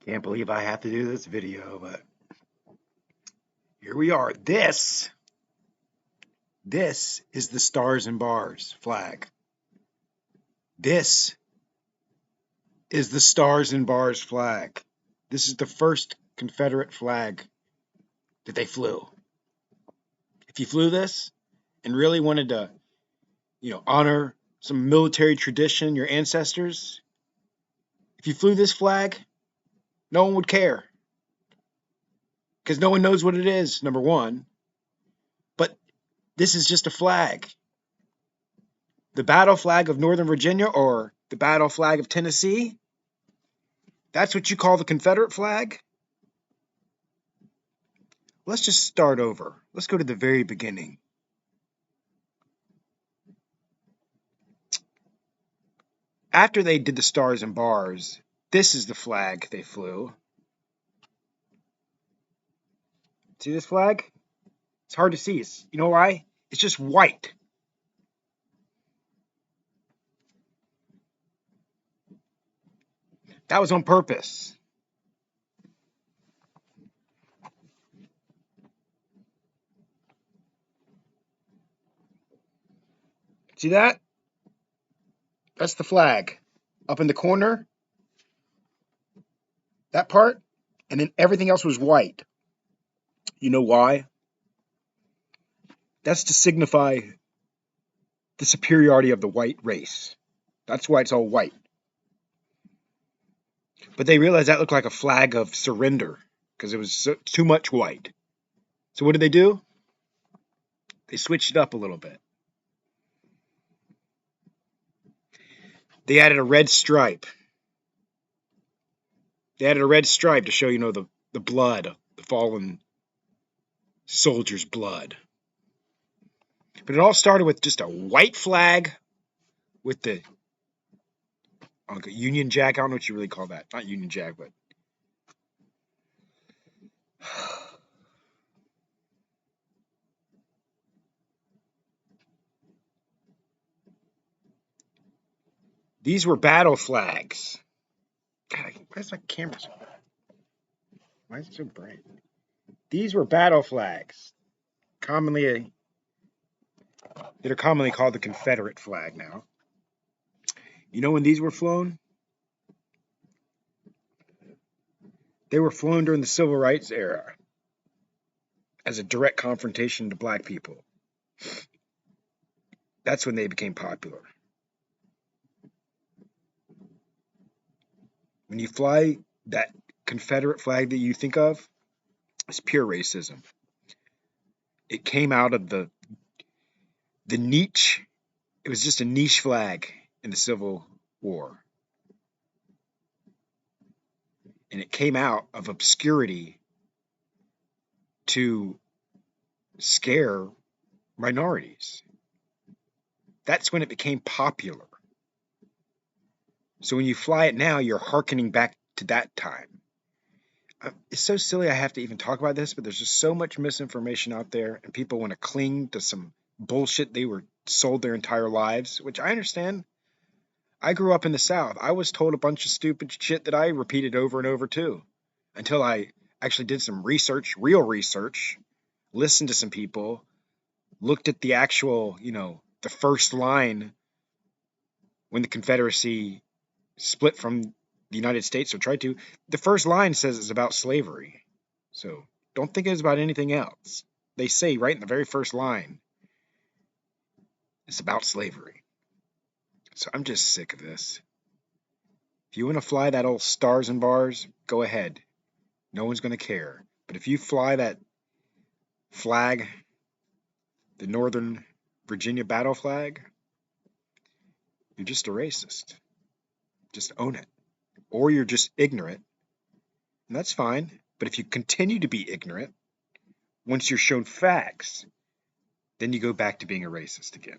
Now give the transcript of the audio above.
Can't believe I have to do this video, but here we are. This is the Stars and Bars flag. This is the Stars and Bars flag. This is the first Confederate flag that they flew. If you flew this and really wanted to, honor some military tradition, your ancestors, if you flew this flag, no one would care. Because no one knows what it is, number one. But this is just a flag. The battle flag of Northern Virginia or the battle flag of Tennessee, that's what you call the Confederate flag? Let's just start over. Let's go to the very beginning. After they did the Stars and Bars, this is the flag they flew. See this flag? It's hard to see. You know why? It's just white. That was on purpose. See that? That's the flag. Up in the corner, that part, and then everything else was white. You know why? That's to signify the superiority of the white race. That's why it's all white. But they realized that looked like a flag of surrender because it was too much white. So what did they do? They switched it up a little bit. They added a red stripe. They added a red stripe to show, the blood, the fallen soldier's blood. But it all started with just a white flag with the Union Jack. I don't know what you really call that. Not Union Jack, but these were battle flags. God, where's my camera so bad? Why is it so bright? These were battle flags, that are commonly called the Confederate flag now. You know when these were flown? They were flown during the Civil Rights era as a direct confrontation to black people. That's when they became popular. When you fly that Confederate flag that you think of, it's pure racism. It came out of the niche. It was just a niche flag in the Civil War. And it came out of obscurity to scare minorities. That's when it became popular. So when you fly it now, you're hearkening back to that time. It's so silly I have to even talk about this, but there's just so much misinformation out there, and people want to cling to some bullshit they were sold their entire lives, which I understand. I grew up in the South. I was told a bunch of stupid shit that I repeated over and over too, until I actually did some research, real research, listened to some people, looked at the actual, the first line when the Confederacy split from the United States, or tried to. The first line says it's about slavery. So don't think it's about anything else. They say right in the very first line, it's about slavery. So I'm just sick of this. If you want to fly that old Stars and Bars, go ahead. No one's going to care. But if you fly that flag, the Northern Virginia battle flag, you're just a racist. Just own it. Or you're just ignorant. And that's fine. But if you continue to be ignorant, once you're shown facts, then you go back to being a racist again.